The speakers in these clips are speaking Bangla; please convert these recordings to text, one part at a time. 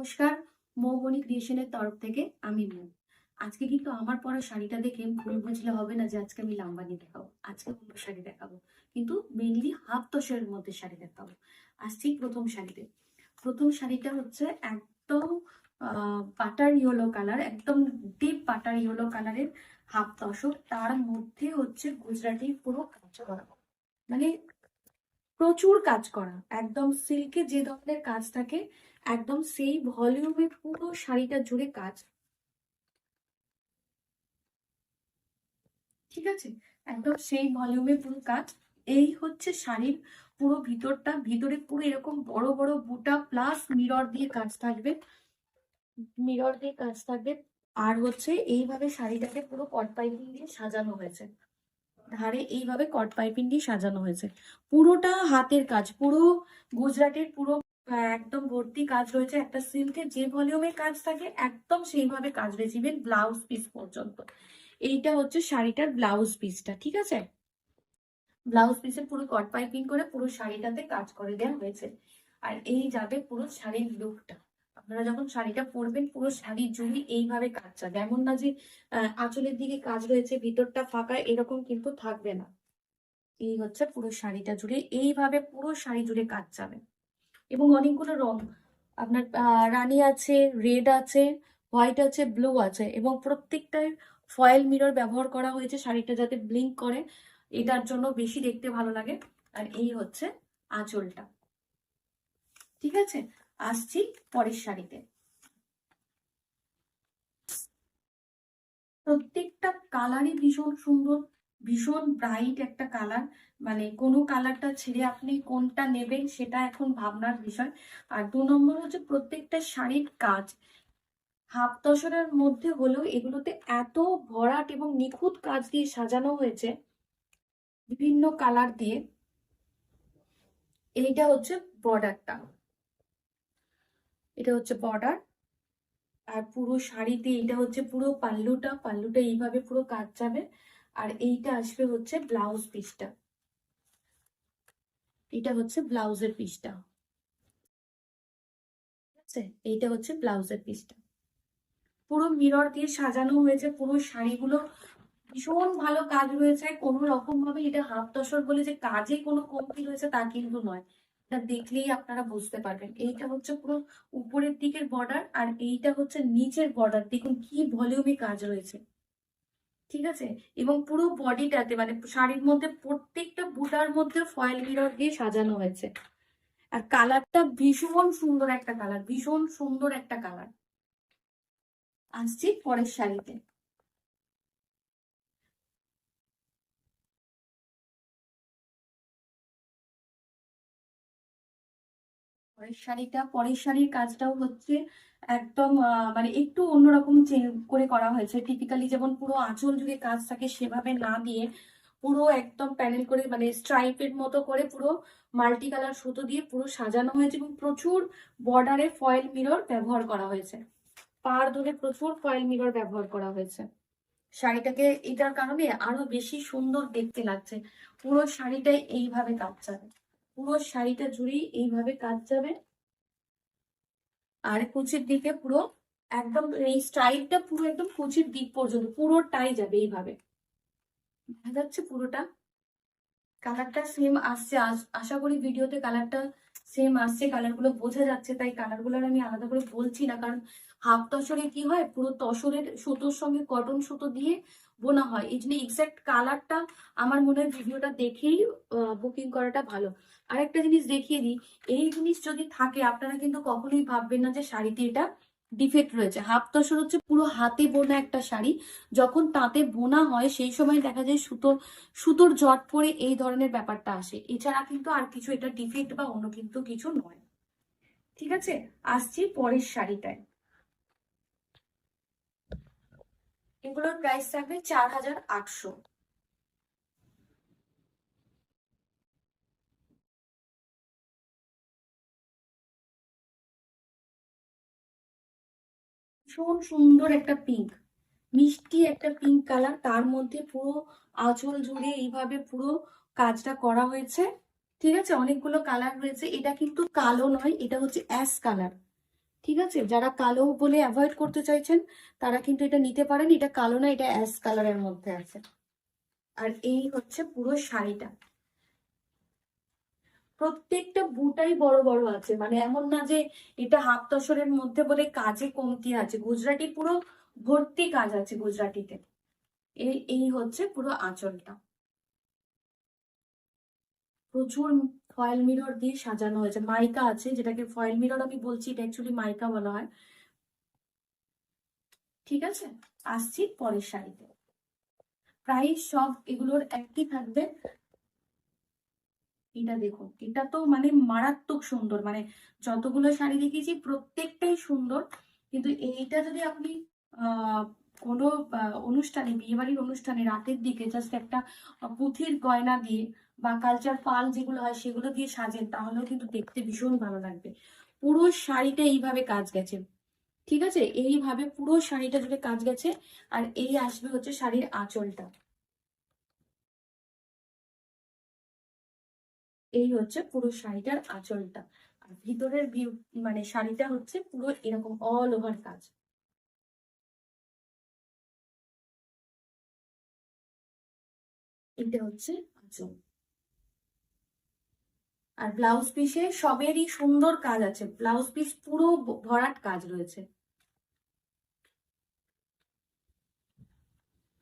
নমস্কার, মৌবনী ক্রিয়েশনের তরফ থেকে আমি মৌ। আজকে কিন্তু আমার পরা শাড়িটা দেখে ভুল বুঝলে হবে না যে আজকে আমি লাম্বানি দেখাবো। আজকে অন্য শাড়ি দেখাবো, কিন্তু মেইনলি হাফ তোষের মধ্যে শাড়ি দেখাবো। আসছি প্রথম শাড়িতে। প্রথম শাড়িটা হচ্ছে একদম বাটার ইয়েলো কালার, একদম ডিপ বাটার ইয়েলো কালারের হাফ তসর। তার মধ্যে হচ্ছে গুজরাটি পুরো কাজ করা, মানে প্রচুর কাজ করা, একদম সিল্কে যে ধরনের কাজ থাকে একদম সেই ভলিউমে পুরো শাড়িটা জুড়ে কাজ। ঠিক আছে, একদম সেই ভলিউমে পুরো কাজ। এই হচ্ছে শাড়ির পুরো ভিতরটা, ভিতরে পুরো এরকম বড় বড় বুটা প্লাস মিরর দিয়ে কাজ থাকবে, মিরর দিয়ে কাজ থাকবে। আর হচ্ছে এইভাবে শাড়িটাকে পুরো কট পাইপিং দিয়ে সাজানো হয়েছে, ধারে এইভাবে কট পাইপিং দিয়ে সাজানো হয়েছে। পুরোটা হাতের কাজ, পুরো গুজরাটের পুরো একদম ভর্তি কাজ রয়েছে। একটা সিল্কের যে ভলিউমে কাজ থাকে একদম সেইভাবে কাজ রয়েছে, ইভেন ব্লাউজ পিস পর্যন্ত। এইটা হচ্ছে শাড়িটার ব্লাউজ পিসটা, ঠিক আছে। ব্লাউজ পিসে পুরো কট পাইপিং করে পুরো শাড়িটাতে কাজ করে দেওয়া হয়েছে। আর এই যাবে পুরো শাড়ির লুকটা। আপনারা যখন শাড়িটা পরবেন পুরো শাড়ির জুড়ে এইভাবে কাজ যাবে, এমন না যে আঁচলের দিকে কাজ রয়েছে ভিতরটা ফাঁকা, এরকম কিন্তু থাকবে না। এই হচ্ছে পুরো শাড়িটা জুড়ে এইভাবে পুরো শাড়ি জুড়ে কাজ যাবে। এবং অনেকগুলো রং আপনার রানী আছে, রেড আছে, হোয়াইট আছে, ব্লু আছে, এবং প্রত্যেকটায় ফয়েল মিরর ব্যবহার করা হয়েছে শাড়িটা যাতে ব্লিঙ্ক করে, এটার জন্য বেশি দেখতে ভালো লাগে। আর এই হচ্ছে আঁচলটা, ঠিক আছে। আসছি পরের শাড়িতে। প্রত্যেকটা কালারই ভীষণ সুন্দর, ভীষণ ব্রাইট একটা কালার, মানে কোনো কালারটা ছেড়ে আপনি কোনটা নেবেন সেটা এখন ভাবনার বিষয়। আর 2 নম্বর হচ্ছে প্রত্যেকটা শাড়ির কাজ হাফ তসরের মধ্যে হলেও এগুলোতে এত ভরাট এবং নিখুঁত কাজ দিয়ে সাজানো হয়েছে বিভিন্ন কালার দিয়ে। এইটা হচ্ছে বর্ডারটা, এটা হচ্ছে বর্ডার। আর পুরো শাড়িতে এটা হচ্ছে পুরো পাল্লুটা, পাল্লুটা এইভাবে পুরো কাজ যাবে। আর এইটা আসবে হচ্ছে ব্লাউজ পিসটা, এটা হচ্ছে ব্লাউজের পিসটা, ঠিক আছে। এইটা হচ্ছে ব্লাউজের পিসটা, পুরো মিরর দিয়ে সাজানো হয়েছে পুরো শাড়িগুলো। ভীষণ ভালো কাজ রয়েছে, কোনো রকম ভাবে এটা হাফ তসর বলে যে কাজে কোনো কমতি রয়েছে তা কিন্তু নয়। এটা দেখলেই আপনারা বুঝতে পারবেন। এইটা হচ্ছে পুরো উপরের দিকের বর্ডার, আর এইটা হচ্ছে নিচের বর্ডার। দেখুন কি ভলিউমে কাজ রয়েছে, ঠিক আছে। এবং পুরো বডিটাতে মানে শাড়ির মধ্যে প্রত্যেকটা বুটার মধ্যে ফয়েল মিরর দিয়ে সাজানো হয়েছে। আর কালারটা ভীষণ সুন্দর একটা কালার, ভীষণ সুন্দর একটা কালার। আসছি পরের শাড়িতে। পরের শাড়ির কাজটাও হচ্ছে একদম মানে একটু অন্যরকম চেঞ্জ করে করা হয়েছে। টিপিক্যালি যেমন পুরো আঁচল জুড়ে কাজ থাকে সেভাবে না দিয়ে পুরো একদম প্যানেল করে, মানে স্ট্রাইপের মতো করে পুরো মাল্টি কালার সুতো দিয়ে পুরো সাজানো হয়েছে। এবং প্রচুর বর্ডারে ফয়েল মিরর ব্যবহার করা হয়েছে, পাড় ধরে প্রচুর ফয়েল মিরর ব্যবহার করা হয়েছে। শাড়িটাকে এটার কারণে আরো বেশি সুন্দর দেখতে লাগছে। পুরো শাড়িটাই এইভাবে কাজ যাবে, পুরো শাড়িটা জুড়েই এইভাবে কাজ যাবে। আর কুচির দিকে পুরো একদম এই স্টাইলটা পুরো একদম কুচির দিক পর্যন্ত পুরোটাই যাবে এইভাবে, দেখা যাচ্ছে পুরোটা। কালারটা সেম আসছে, আশা করি ভিডিওতে কালারটা সেম আসছে, কালারগুলো বোঝা যাচ্ছে, তাই কালারগুলো আমি আলাদা করে বলছি না। কারণ হাফ তসরে কি হয়, পুরো তসরের সুতোর সঙ্গে কটন সুতো দিয়ে বোনা হয়, এই জন্য এক্সাক্ট কালারটা আমার মনে হয় ভিডিওটা দেখেই বুকিং করাটা ভালো। আরেকটা জিনিস দেখিয়ে দিই, এই জিনিস যদি থাকে আপনারা কিন্তু কখনোই ভাববেন না যে শাড়িতে এটা ডিফেক্ট রয়েছে। হাফ তসর হচ্ছে পুরো হাতে বোনা একটা শাড়ি, যখন তাঁতে বোনা হয় সেই সময় দেখা যায় সুতোর জট পড়ে এই ধরনের ব্যাপারটা আসে, এছাড়া কিন্তু আর কিছু এটা ডিফেক্ট বা অন্য কিন্তু কিছু নয়, ঠিক আছে। আসছি পরের শাড়িটায়। এগুলোর প্রাইস থাকবে 4800। ভীষণ সুন্দর একটা পিঙ্ক, মিষ্টি একটা পিঙ্ক কালার, তার মধ্যে পুরো আঁচল জুড়ে এইভাবে পুরো কাজটা করা হয়েছে, ঠিক আছে। অনেকগুলো কালার রয়েছে, এটা কিন্তু কালো নয়, এটা হচ্ছে অ্যাশ কালার, ঠিক আছে, যারা কালো বলে অ্যাভয়েড করতে চাইছেন তারা কিন্তু এটা নিতে পারেন। এটা কালো না, এটা অ্যাশ কালারের মধ্যে আছে। আর এই হচ্ছে পুরো শাড়িটা, প্রত্যেকটা বুটাই বড় বড় আছে, মানে এমন না যে এটা হাফ তসরের মধ্যে বলে কাজে কমতি আছে। গুজরাটি পুরো ভর্তি কাজ আছে গুজরাটিতে। এই এই হচ্ছে পুরো আঁচলটা, প্রচুর ফয়েল মিরর দিয়ে সাজানো হয়েছে। মাইকা আছে, যেটাকে ফয়েল মিরর আমি বলছি, এটা অ্যাকচুয়ালি মাইকা বলা হয়। ঠিক আছে, আসছি পরের শাড়িতে। প্রাইস সব এগুলোর একই থাকবে। এটা দেখুন, এটা তো মানে মারাত্মক সুন্দর, মানে যতগুলো শাড়ি দেখিয়েছি প্রত্যেকটাই সুন্দর। কিন্তু এইটা যদি আপনি আহ কোনো অনুষ্ঠানে, বিয়ে বাড়ির অনুষ্ঠানে রাতের দিকে জাস্ট একটা পুঁথির গয়না দিয়ে বা কালচার পাল যেগুলো হয় সেগুলো দিয়ে সাজেন, তাহলেও কিন্তু দেখতে ভীষণ ভালো লাগবে। পুরো শাড়িটা এইভাবে কাজ গেছে। ঠিক আছে, এইভাবে পুরো শাড়িটা জুড়ে কাজ গেছে। আর এই আসবে হচ্ছে শাড়ির আঁচলটা, এই হচ্ছে পুরো শাড়িটার আঁচলটা। আর ভিতরের ভিউ, মানে শাড়িটা হচ্ছে পুরো এরকম অল ওভার কাজ। এটা হচ্ছে আঁচল। আর ব্লাউজ পিসে সবেরই সুন্দর কাজ আছে, ব্লাউজ পিস পুরো ভরাট কাজ রয়েছে।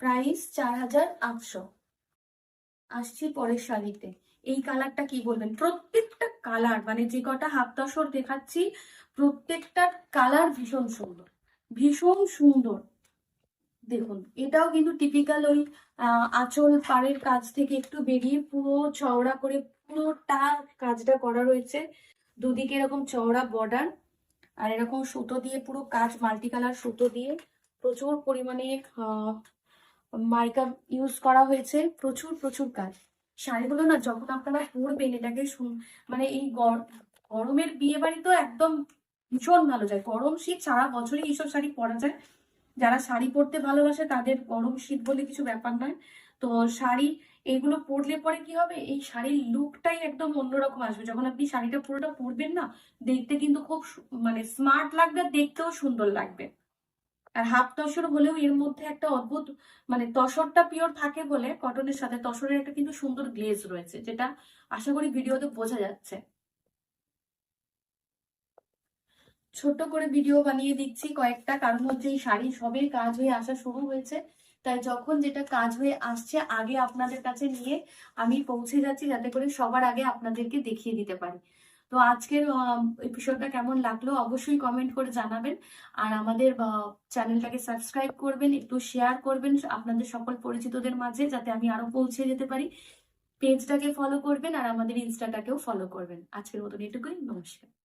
প্রাইস 4800। আসছি পরের শাড়িতে। এই কালারটা কি বলবেন, প্রত্যেকটা কালার মানে যে কটা হাফ তসর দেখাচ্ছি প্রত্যেকটা কালার ভীষণ সুন্দর, ভীষণ সুন্দর। দেখুন, এটাও কিন্তু টিপিক্যাল ওই আঁচল পাড়ের কাজ থেকে একটু বেরিয়ে পুরো চওড়া করে পুরোটা কাজটা করা রয়েছে। দুদিকে এরকম চওড়া বর্ডার, আর এরকম সুতো দিয়ে পুরো কাজ, মাল্টি কালার সুতো দিয়ে প্রচুর পরিমাণে মার্কআপ ইউজ করা হয়েছে, প্রচুর প্রচুর কাজ। শাড়িগুলো না যখন আপনারা পরবেন এটাকে মানে এই গরমের বিয়ে বাড়ি তো একদম ভীষণ ভালো যায়। গরম শীত সারা বছরই এইসব শাড়ি পরা যায়। যারা শাড়ি পরতে ভালোবাসে তাদের গরম শীত বলে কিছু ব্যাপার নয়। তো শাড়ি এগুলো পরলে পরে কি হবে, এই শাড়ির লুকটাই একদম অন্যরকম আসবে। যখন আপনি শাড়িটা পুরোটা পরবেন না, দেখতে কিন্তু খুব মানে স্মার্ট লাগবে, আর দেখতেও সুন্দর লাগবে। আর হাফ তসর হলেও এর মধ্যে একটা অদ্ভুত, মানে তসরটা পিওর থাকে বলে কটনের সাথে তসরের একটা কিন্তু সুন্দর গ্লেজ রয়েছে, যেটা আশা করি ভিডিওতে বোঝা যাচ্ছে। ছোট করে ভিডিও বানিয়ে দিচ্ছি কয়েকটা, কারণ হচ্ছে এই শাড়ি সবের কাজ হয়ে আসা শুরু হয়েছে। তাই যখন যেটা কাজ হয়ে আসছে আগে আপনাদের কাছে নিয়ে আমি পৌঁছে যাচ্ছি, যাতে করে সবার আগে আপনাদেরকে দেখিয়ে দিতে পারি। তো আজকের এপিসোডটা কেমন লাগলো অবশ্যই কমেন্ট করে জানাবেন। আর আমাদের চ্যানেলটাকে সাবস্ক্রাইব করবেন, একটু শেয়ার করবেন আপনাদের সকল পরিচিতদের মাঝে, যাতে আমি আরো পৌঁছে যেতে পারি। পেজটাকে ফলো করবেন আর আমাদের ইনস্টাটাকেও ফলো করবেন। আজকের মতন এটুকুই, নমস্কার।